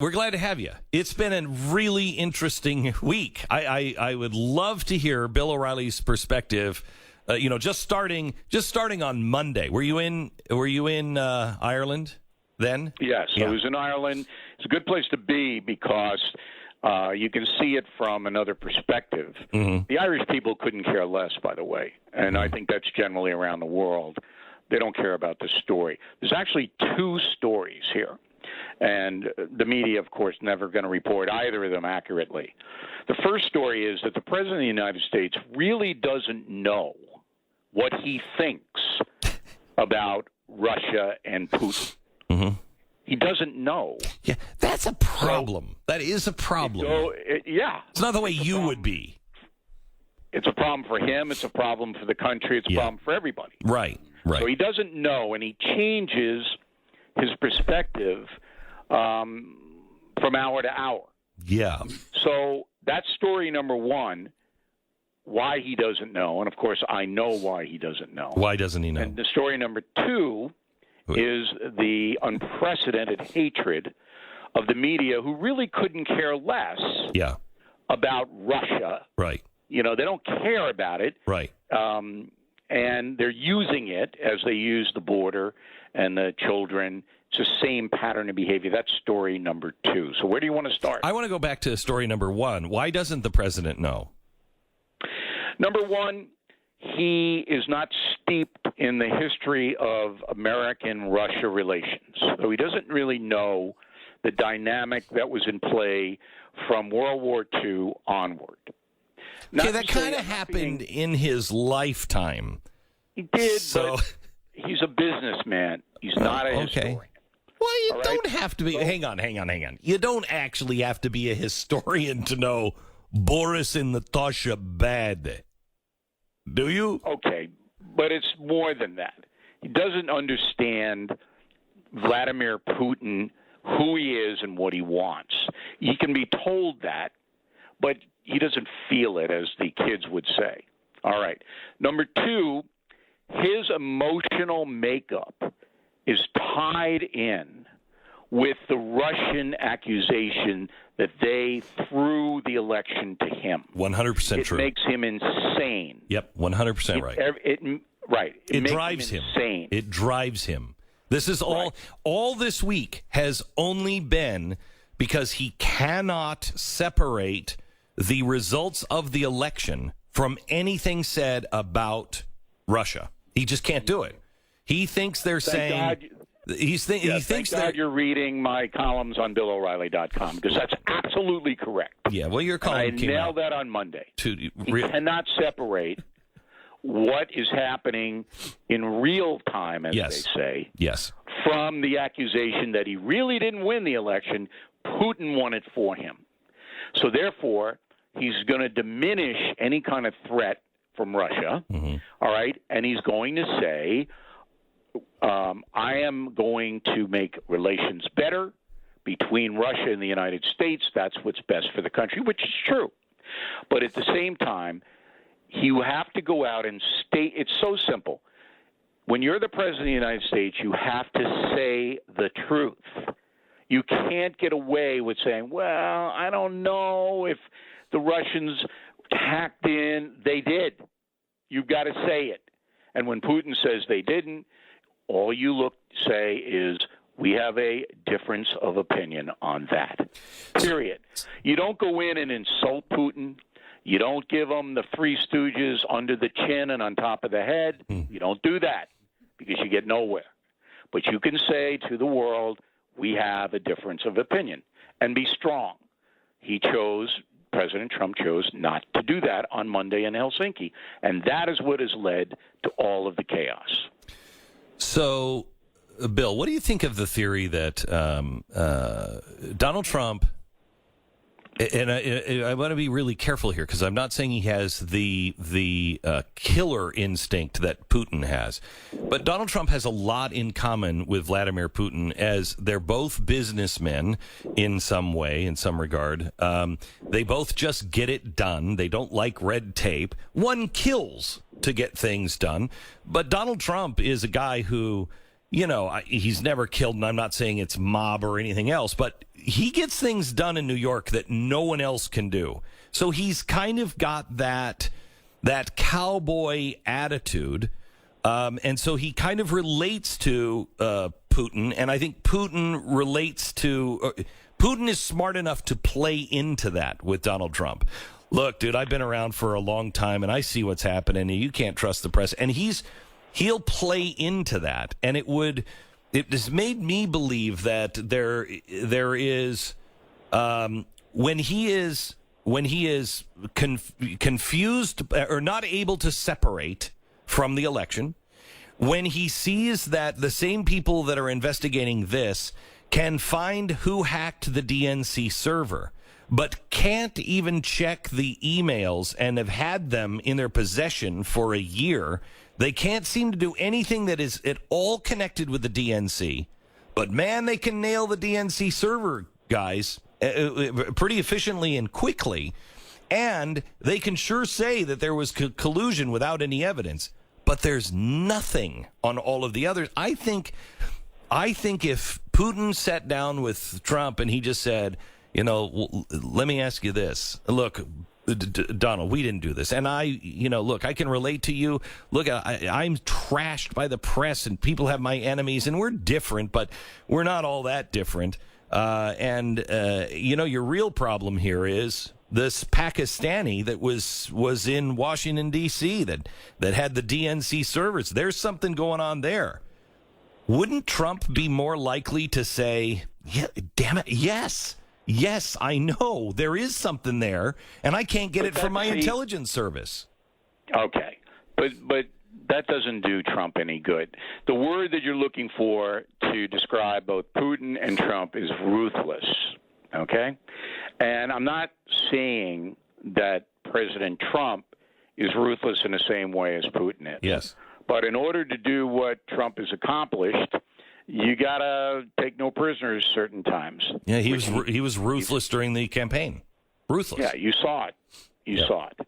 We're glad to have you. It's been a really interesting week. I would love to hear Bill O'Reilly's perspective. Just starting on Monday. Were you in Ireland then? Yes, Yeah. I was in Ireland. It's a good place to be because you can see it from another perspective. Mm-hmm. The Irish people couldn't care less, by the way, and I think that's generally around the world. They don't care about this story. There's actually two stories here. And the media, of course, never going to report either of them accurately. The first story is that the President of the United States really doesn't know what he thinks about Russia and Putin. Mm-hmm. He doesn't know. Yeah, that's a problem. That is a problem. It's not the way you would be. It's a problem for him. It's a problem for the country. It's a problem for everybody. Right. So he doesn't know, and he changes his perspective from hour to hour. Yeah. So that's story number one, why he doesn't know. And, of course, I know why he doesn't know. Why doesn't he know? And the story number two is the unprecedented hatred of the media, who really couldn't care less about Russia. Right. They don't care about it. Right. And they're using it as they use the border and the children. It's the same pattern of behavior. That's story number two. So where do you want to start? I want to go back to story number one. Why doesn't the president know? Number one, he is not steeped in the history of American-Russia relations. So he doesn't really know the dynamic that was in play from World War II onward. Okay, that kind of happened in his lifetime. He did, but he's a businessman. He's not a historian. Well, you don't have to be. Hang on. You don't actually have to be a historian to know Boris and Natasha bad. Do you? Okay, but it's more than that. He doesn't understand Vladimir Putin, who he is and what he wants. He can be told that, but he doesn't feel it, as the kids would say. All right. Number two, his emotional makeup is tied in with the Russian accusation that they threw the election to him. 100% true. It makes him insane. Yep, 100% right. It drives him insane. It drives him. This is all this week has only been because he cannot separate the results of the election from anything said about Russia. He just can't do it. He thinks they're saying... he thinks thank God you're reading my columns on BillO'Reilly.com, because that's absolutely correct. Yeah, well, your column I nailed that on Monday. He cannot separate what is happening in real time, as they say, from the accusation that he really didn't win the election. Putin won it for him. So therefore, he's going to diminish any kind of threat from Russia, all right? And he's going to say, I am going to make relations better between Russia and the United States. That's what's best for the country, which is true. But at the same time, you have to go out and state – it's so simple. When you're the President of the United States, you have to say the truth. You can't get away with saying, well, I don't know if the Russians hacked in. They did. You've got to say it. And when Putin says they didn't, all you say is, we have a difference of opinion on that, period. You don't go in and insult Putin. You don't give him the Three Stooges under the chin and on top of the head. You don't do that because you get nowhere. But you can say to the world, we have a difference of opinion, and be strong. President Trump chose not to do that on Monday in Helsinki, and that is what has led to all of the chaos. So, Bill, what do you think of the theory that Donald Trump, and I want to be really careful here because I'm not saying he has the killer instinct that Putin has, but Donald Trump has a lot in common with Vladimir Putin, as they're both businessmen in some way, in some regard. They both just get it done. They don't like red tape. One kills to get things done, but Donald Trump is a guy who he's never killed, and I'm not saying it's mob or anything else, but he gets things done in New York that no one else can do. So he's kind of got that cowboy attitude, and so he kind of relates to Putin, and I think Putin relates to Putin is smart enough to play into that with Donald Trump. Look, dude, I've been around for a long time, and I see what's happening, and you can't trust the press. And he'll play into that, and it has made me believe that there is when he is confused or not able to separate from the election, when he sees that the same people that are investigating this can find who hacked the DNC server, but can't even check the emails and have had them in their possession for a year. They can't seem to do anything that is at all connected with the DNC. But, man, they can nail the DNC server, guys, pretty efficiently and quickly. And they can sure say that there was collusion without any evidence. But there's nothing on all of the others. I think if Putin sat down with Trump and he just said, let me ask you this. Look, Donald, we didn't do this. And I can relate to you. Look, I'm trashed by the press and people have my enemies and we're different, but we're not all that different. Your real problem here is this Pakistani that was in Washington, D.C. that had the DNC servers. There's something going on there. Wouldn't Trump be more likely to say, yeah, damn it, yes, I know there is something there, and I can't get it from my intelligence service? Okay, but that doesn't do Trump any good. The word that you're looking for to describe both Putin and Trump is ruthless, okay? And I'm not saying that President Trump is ruthless in the same way as Putin is. Yes. But in order to do what Trump has accomplished, you got to take no prisoners certain times. Yeah, he was ruthless during the campaign. Ruthless. Yeah, you saw it. You saw it.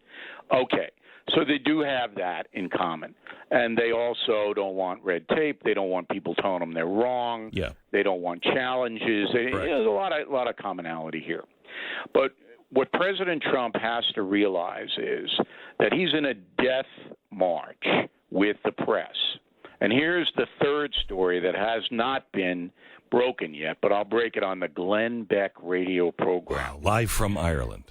Okay. So they do have that in common. And they also don't want red tape. They don't want people telling them they're wrong. Yeah. They don't want challenges. There's a lot of commonality here. But what President Trump has to realize is that he's in a death march with the press. And here's the third story that has not been broken yet, but I'll break it on the Glenn Beck radio program. Wow, live from Ireland.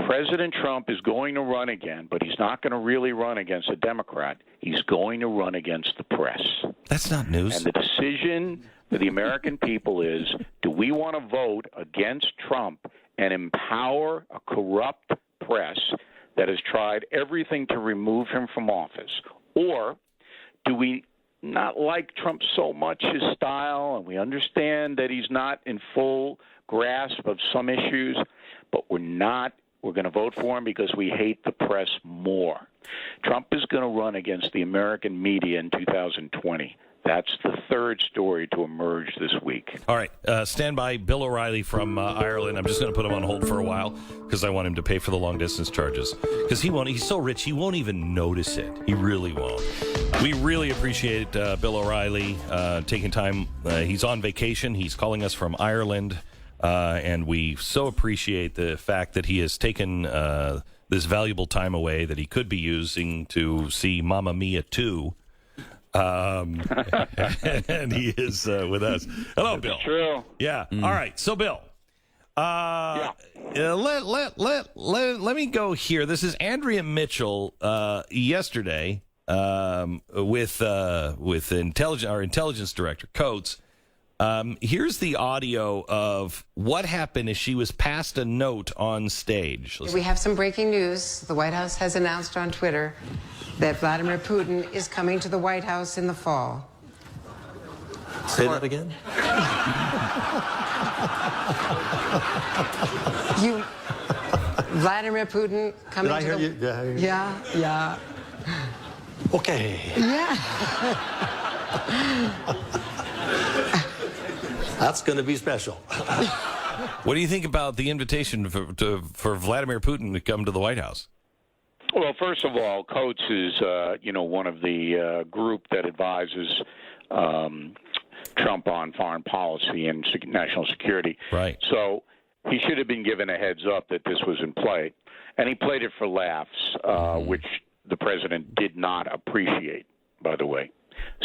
President Trump is going to run again, but he's not going to really run against a Democrat. He's going to run against the press. That's not news. And the decision for the American people is, do we want to vote against Trump and empower a corrupt press that has tried everything to remove him from office? Or do we not like Trump so much, his style, and we understand that he's not in full grasp of some issues, but we're going to vote for him because we hate the press more. Trump is going to run against the American media in 2020. That's the third story to emerge this week. All right. Stand by. Bill O'Reilly from Ireland. I'm just going to put him on hold for a while because I want him to pay for the long-distance charges. Because he's so rich, he won't even notice it. He really won't. We really appreciate Bill O'Reilly taking time. He's on vacation. He's calling us from Ireland. And we so appreciate the fact that he has taken this valuable time away that he could be using to see Mamma Mia 2. And he is with us. Hello, Bill. True. Yeah. All right. So, Bill, let me go here. This is Andrea Mitchell yesterday with our intelligence director Coates. Here's the audio of what happened as she was passed a note on stage. We have some breaking news. The White House has announced on Twitter that Vladimir Putin is coming to the White House in the fall. Say that again? Vladimir Putin coming Did I hear you? Did I hear you? Yeah. Okay. Yeah. That's going to be special. What do you think about the invitation for Vladimir Putin to come to the White House? Well, first of all, Coates is, one of the group that advises Trump on foreign policy and national security. Right. So he should have been given a heads up that this was in play. And he played it for laughs, which the president did not appreciate, by the way.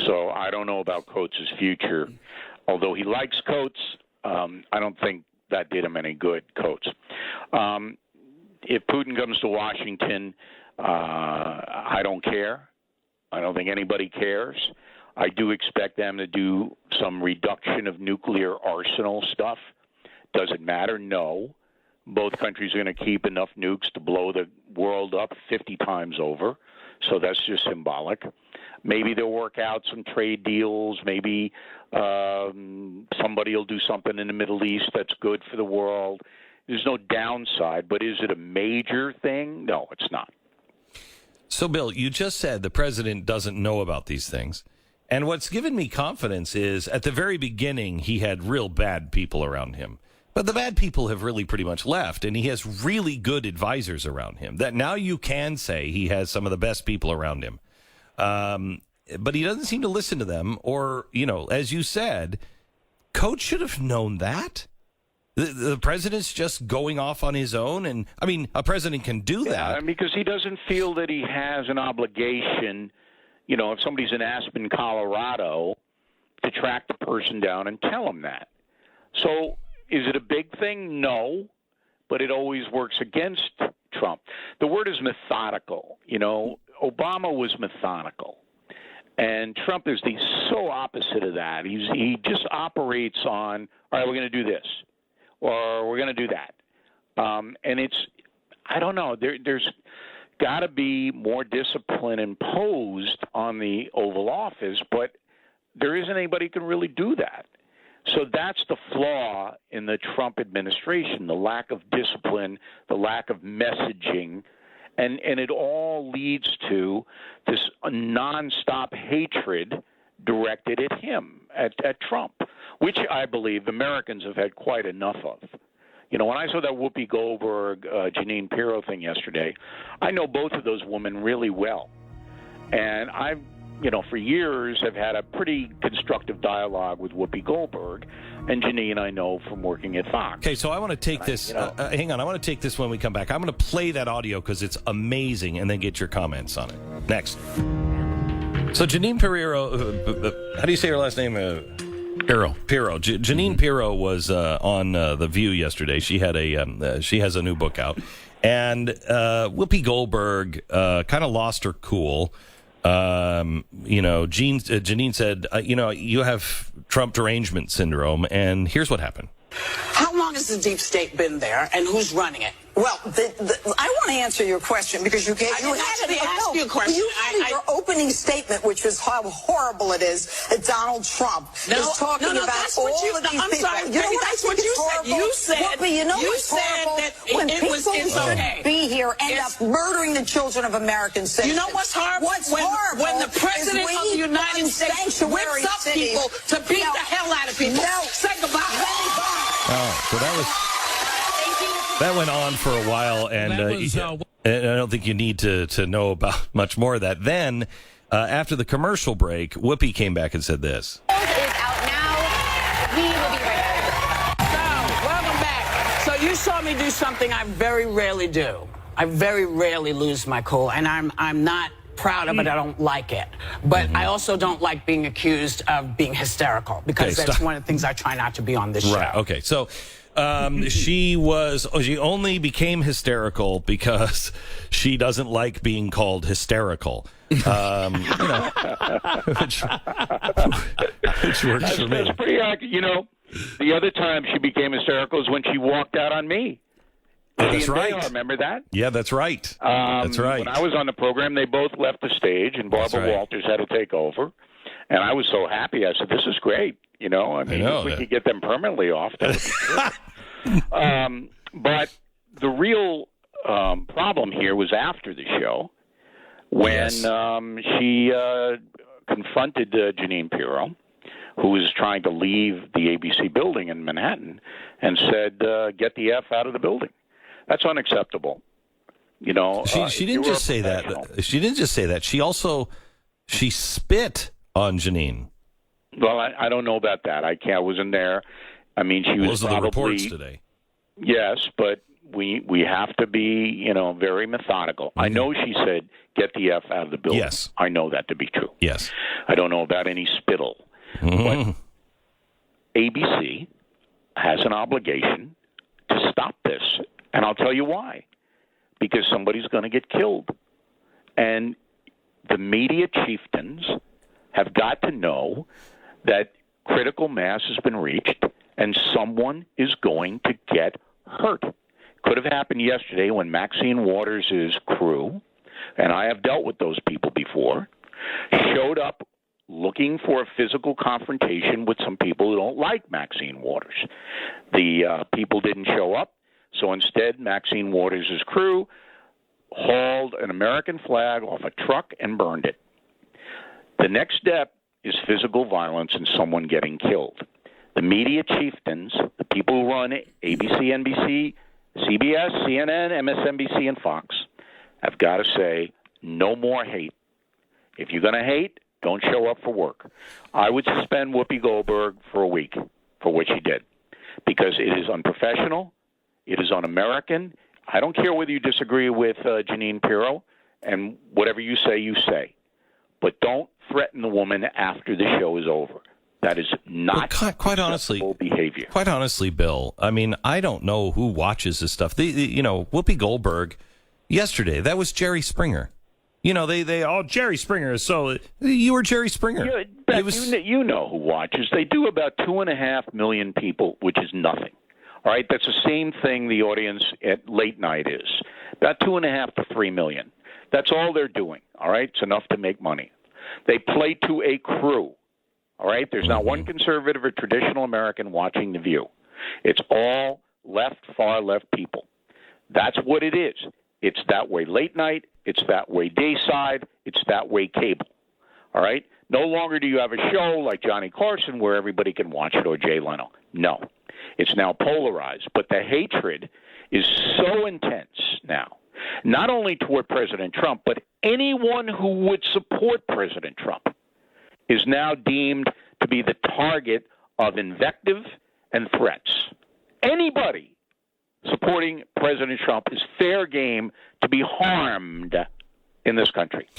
So I don't know about Coates' future. Although he likes Coates, I don't think that did him any good, Coates. If Putin comes to Washington, I don't care. I don't think anybody cares. I do expect them to do some reduction of nuclear arsenal stuff. Does it matter? No. Both countries are going to keep enough nukes to blow the world up 50 times over, so that's just symbolic. Maybe they'll work out some trade deals. Maybe somebody will do something in the Middle East that's good for the world. There's no downside, but is it a major thing? No, it's not. So, Bill, you just said the president doesn't know about these things. And what's given me confidence is at the very beginning, he had real bad people around him. But the bad people have really pretty much left, and he has really good advisors around him. That now you can say he has some of the best people around him. But he doesn't seem to listen to them. Or, as you said, Coach should have known that. The president's just going off on his own. And, I mean, a president can do that. Yeah, because he doesn't feel that he has an obligation, if somebody's in Aspen, Colorado, to track the person down and tell him that. So is it a big thing? No, but it always works against Trump. The word is methodical. Obama was methodical. And Trump is so opposite of that. He just operates on, all right, we're going to do this, or we're going to do that. And I don't know, there's got to be more discipline imposed on the Oval Office, but there isn't anybody who can really do that. So that's the flaw in the Trump administration, the lack of discipline, the lack of messaging, and it all leads to this nonstop hatred directed at him, at Trump, which I believe Americans have had quite enough of. When I saw that Whoopi Goldberg, Jeanine Pirro thing yesterday, I know both of those women really well. And I've, for years have had a pretty constructive dialogue with Whoopi Goldberg, and Jeanine I know from working at Fox. Okay, so I want to take this. Hang on, I want to take this when we come back. I'm going to play that audio because it's amazing, and then get your comments on it. Next. So Jeanine Pirro, how do you say her last name? Pirro. Jeanine Pirro was on The View yesterday. She had she has a new book out, and Whoopi Goldberg kind of lost her cool. Jeanine said, you have Trump derangement syndrome, and here's what happened. How long has the deep state been there, and who's running it? Well, I want to answer your question because you had you a question. You had your opening statement, which was how horrible it is that Donald Trump is talking about all of these people. I'm sorry, that's what you said. You said that when people shouldn't be here end up murdering the children of American citizens. You know what's horrible? When the president of the United States whips up people to beat the hell out of people. Say goodbye. Oh, so that went on for a while, and and I don't think you need to know about much more of that. Then, after the commercial break, Whoopi came back and said this. Is out now. We will be right back. So, welcome back. So you saw me do something I very rarely do. I very rarely lose my cool, and I'm not proud of it. I don't like it. But I also don't like being accused of being hysterical, because that's one of the things I try not to be on this show. Right, okay. So she only became hysterical because she doesn't like being called hysterical. Which works for me. That's pretty accurate. The other time she became hysterical is when she walked out on me. That's right. Remember that? Yeah, that's right. That's right. When I was on the program, they both left the stage, and Barbara Walters had to take over. And I was so happy. I said, "This is great." If we could get them permanently off, that would be good. But the real problem here was after the show, when she confronted Jeanine Pirro, who was trying to leave the ABC building in Manhattan, and said, "Get the F out of the building." That's unacceptable. She didn't just say that. She didn't just say that. She spit on Jeanine. Well, I don't know about that. I wasn't there. I mean, she was Those are the reports today. Yes, but we have to be, very methodical. Mm-hmm. I know she said, get the F out of the building. Yes. I know that to be true. Yes. I don't know about any spittle. Mm-hmm. But ABC has an obligation to stop this. And I'll tell you why. Because somebody's going to get killed. And the media chieftains have got to know that critical mass has been reached and someone is going to get hurt. Could have happened yesterday when Maxine Waters' crew, and I have dealt with those people before, showed up looking for a physical confrontation with some people who don't like Maxine Waters. The people didn't show up, so instead Maxine Waters' crew hauled an American flag off a truck and burned it. The next step is physical violence and someone getting killed. The media chieftains, the people who run ABC, NBC, CBS, CNN, MSNBC, and Fox, have got to say, no more hate. If you're going to hate, don't show up for work. I would suspend Whoopi Goldberg for a week for what she did, because it is unprofessional, it is un-American. I don't care whether you disagree with Jeanine Pirro, and whatever you say. But don't threaten the woman after the show is over. That is not quite honestly behavior. Quite honestly, Bill, I mean, I don't know who watches this stuff. Whoopi Goldberg, yesterday, that was Jerry Springer. Jerry Springer. So you were Jerry Springer. Yeah, Beth, you know who watches. They do about 2.5 million people, which is nothing. All right, that's the same thing the audience at late night is. About 2.5 to 3 million. That's all they're doing. All right, it's enough to make money. They play to a crew. All right, there's not one conservative or traditional American watching The View. It's all left, far left people. That's what it is. It's that way late night. It's that way dayside. It's that way cable. All right? No longer do you have a show like Johnny Carson where everybody can watch it, or Jay Leno. No. It's now polarized. But the hatred is so intense now, not only toward President Trump, but anyone who would support President Trump is now deemed to be the target of invective and threats. Anybody supporting President Trump is fair game to be harmed in this country.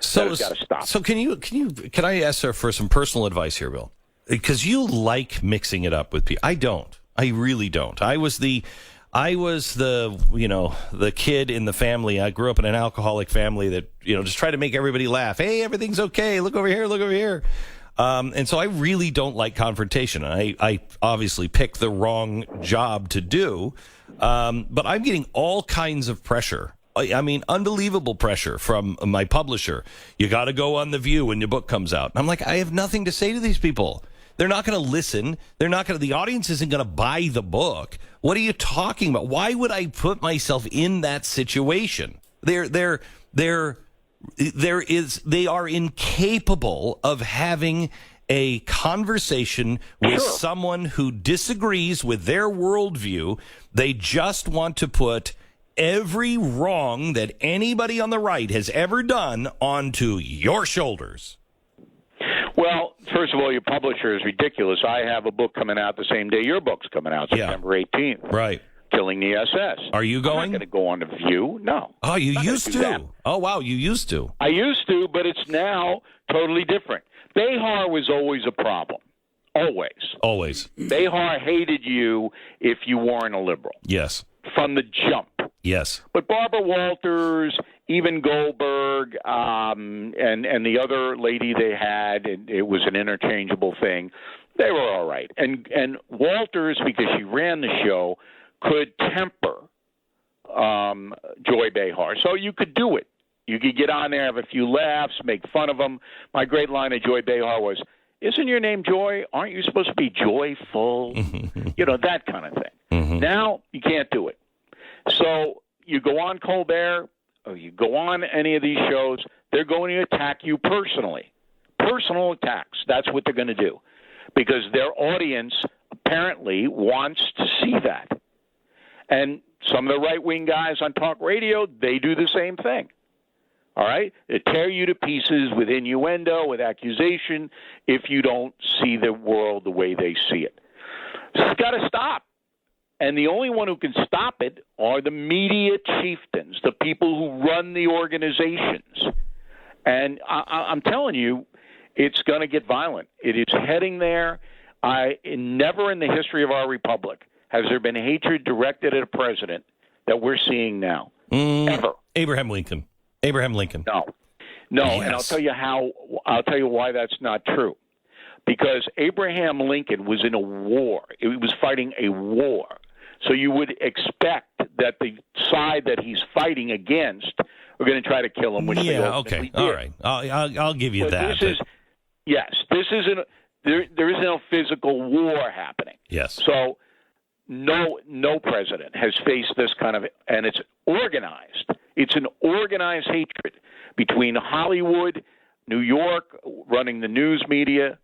So it's got to stop. So can I ask her for some personal advice here, Bill? Because you like mixing it up with people. I don't. I really don't. I was the kid in the family. I grew up in an alcoholic family that, just tried to make everybody laugh. Hey, everything's okay. Look over here. Look over here. And so I really don't like confrontation. I obviously picked the wrong job to do. But I'm getting all kinds of pressure. I mean, unbelievable pressure from my publisher. You got to go on The View when your book comes out. I'm like, I have nothing to say to these people. They're not going to listen. The audience isn't going to buy the book. What are you talking about? Why would I put myself in that situation? They are incapable of having a conversation with someone who disagrees with their worldview. They just want to put every wrong that anybody on the right has ever done onto your shoulders. Well, first of all, your publisher is ridiculous. I have a book coming out the same day your book's coming out, September 18th. Right. Killing the SS. Are you going? I'm not going to go on The View. No. Oh, you used to? That. Oh, wow, you used to. I used to, but it's now totally different. Behar was always a problem. Always. Behar hated you if you weren't a liberal. Yes. From the jump. Yes. But Barbara Walters, even Goldberg, and the other lady they had, it was an interchangeable thing, they were all right. And Walters, because she ran the show, could temper Joy Behar. So you could do it. You could get on there, have a few laughs, make fun of them. My great line of Joy Behar was, "Isn't your name Joy? Aren't you supposed to be joyful?" That kind of thing. Mm-hmm. Now you can't do it. So you go on Colbert, or you go on any of these shows, they're going to attack you personally. Personal attacks. That's what they're going to do. Because their audience apparently wants to see that. And some of the right-wing guys on talk radio, they do the same thing. All right? They tear you to pieces with innuendo, with accusation, if you don't see the world the way they see it. It's got to stop. And the only one who can stop it are the media chieftains, the people who run the organizations. And I'm telling you, it's going to get violent. It is heading there. Never in the history of our republic has there been hatred directed at a president that we're seeing now. Ever. Abraham Lincoln. No. Yes. And I'll tell you why that's not true. Because Abraham Lincoln was in a war. He was fighting a war. So you would expect that the side that he's fighting against are going to try to kill him. Which they ultimately did. All right. I'll give you that. This isn't. There is no physical war happening. Yes. So no president has faced this kind of, and it's organized. It's an organized hatred between Hollywood, New York, running the news media,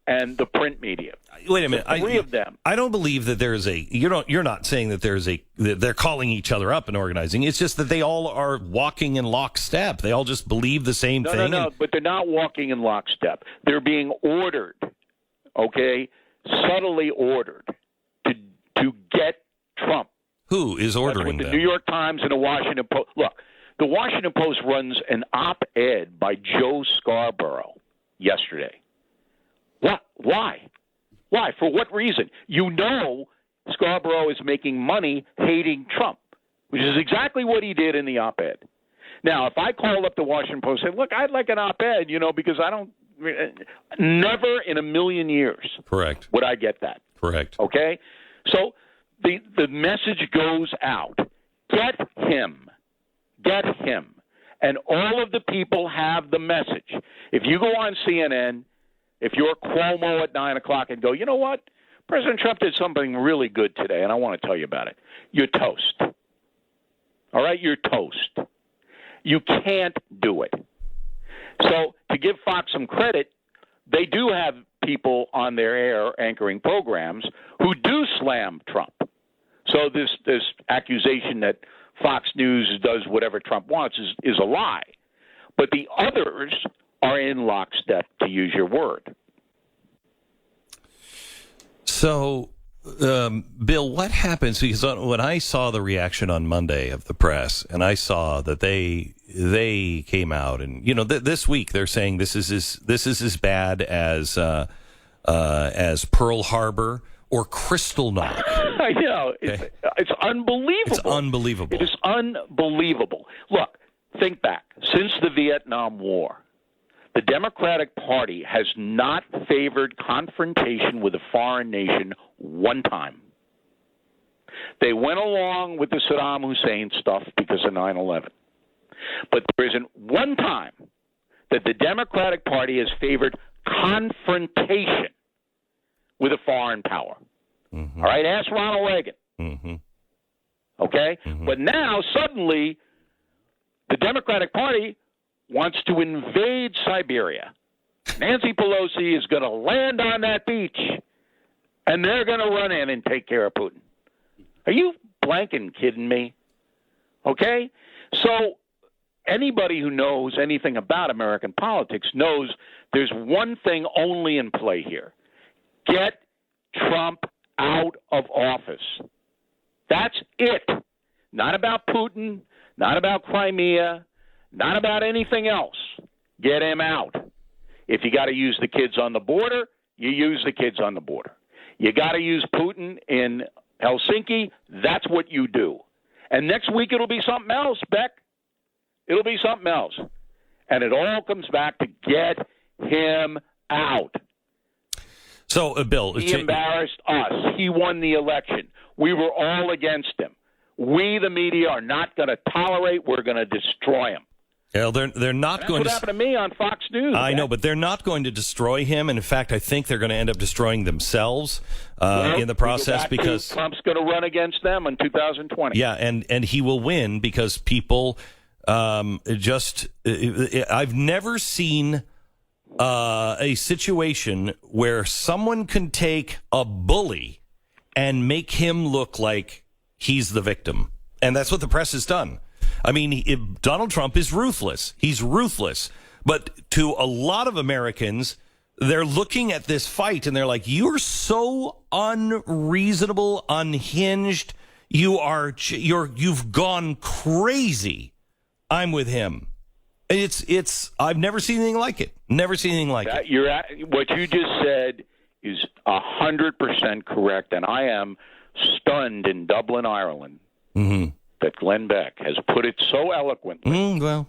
and the print media. Wait a minute. Three of them. I don't believe that there's you're not saying that that they're calling each other up and organizing. It's just that they all are walking in lockstep. They all just believe the same thing. No, but they're not walking in lockstep. They're being ordered, okay, subtly ordered to get Trump. Who is ordering them? The New York Times and the Washington Post. Look, the Washington Post runs an op-ed by Joe Scarborough yesterday. What? Why? For what reason? You know Scarborough is making money hating Trump, which is exactly what he did in the op-ed. Now, if I called up the Washington Post and said, look, I'd like an op-ed, because I don't – never in a million years Correct. Would I get that. Correct. Okay? So the message goes out. Get him. And all of the people have the message. If you go on CNN – if you're Cuomo at 9 o'clock and go, you know what? President Trump did something really good today, and I want to tell you about it. You're toast. All right? You're toast. You can't do it. So to give Fox some credit, they do have people on their air anchoring programs who do slam Trump. So this accusation that Fox News does whatever Trump wants is a lie. But the others are in lockstep, to use your word. So, Bill, what happens? Because when I saw the reaction on Monday of the press, and I saw that they came out, and this week they're saying this is as bad as Pearl Harbor or Kristallnacht. I know. Okay. It's unbelievable. It's unbelievable. It is unbelievable. Look, think back. Since the Vietnam War, the Democratic Party has not favored confrontation with a foreign nation one time. They went along with the Saddam Hussein stuff because of 9/11. But there isn't one time that the Democratic Party has favored confrontation with a foreign power. Mm-hmm. All right? Ask Ronald Reagan. Mm-hmm. Okay? Mm-hmm. But now, suddenly, the Democratic Party wants to invade Siberia. Nancy Pelosi is going to land on that beach, and they're going to run in and take care of Putin. Are you blanking kidding me? Okay? So anybody who knows anything about American politics knows there's one thing only in play here. Get Trump out of office. That's it. Not about Putin, not about Crimea, not about anything else. Get him out. If you got to use the kids on the border, you use the kids on the border. You got to use Putin in Helsinki, that's what you do. And next week it'll be something else, Beck. It'll be something else. And it all comes back to get him out. So, Bill, he embarrassed us. He won the election. We were all against him. We, the media, are not going to tolerate. We're going to destroy him. Well, they're not That's going what happened to me on Fox News. I know, but they're not going to destroy him. And in fact, I think they're going to end up destroying themselves in the process because Trump's going to run against them in 2020. Yeah, and he will win because people I've never seen a situation where someone can take a bully and make him look like he's the victim. And that's what the press has done. I mean, Donald Trump is ruthless. He's ruthless. But to a lot of Americans, they're looking at this fight and they're like, you're so unreasonable, unhinged. You've gone crazy. I'm with him. I've never seen anything like it. Never seen anything like it. What you just said is 100% correct, and I am stunned in Dublin, Ireland, that Glenn Beck has put it so eloquently. Well,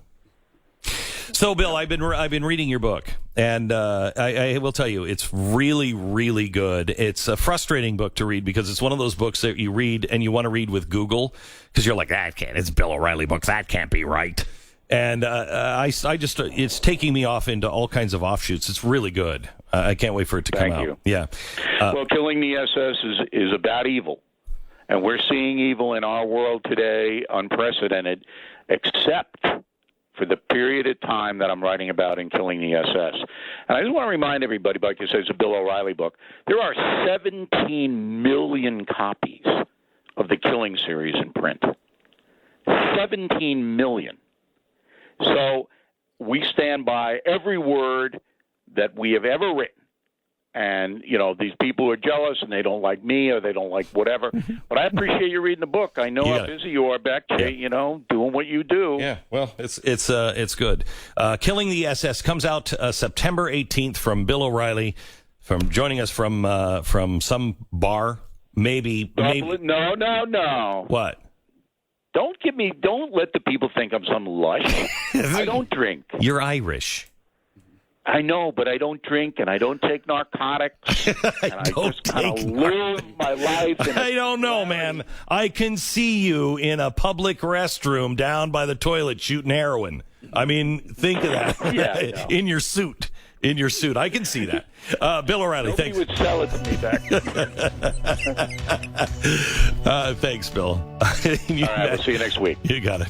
so Bill, I've been reading your book, and I will tell you, it's really, really good. It's a frustrating book to read because it's one of those books that you read and you want to read with Google because you're like, it's Bill O'Reilly book, that can't be right. And it's taking me off into all kinds of offshoots. It's really good. I can't wait for it to come out. Thank you. Yeah. Well, Killing the SS is about evil. And we're seeing evil in our world today, unprecedented, except for the period of time that I'm writing about in Killing the SS. And I just want to remind everybody, like you said, it's a Bill O'Reilly book. There are 17 million copies of the Killing series in print. 17 million. So we stand by every word that we have ever written. And, these people are jealous and they don't like me or they don't like whatever. But I appreciate you reading the book. I know how busy you are, Beck, doing what you do. Yeah, well, it's good. Killing the SS comes out September 18th from Bill O'Reilly, joining us from some bar, maybe. No. What? Don't let the people think I'm some lush. I don't drink. You're Irish. I know, but I don't drink and I don't take narcotics. I just kind of live my life. I don't know, man. I can see you in a public restroom down by the toilet shooting heroin. I mean, think of that. In your suit. I can see that. Bill O'Reilly, thanks. Nobody would sell it to me back. Thanks, Bill. All right, we'll see you next week. You got it.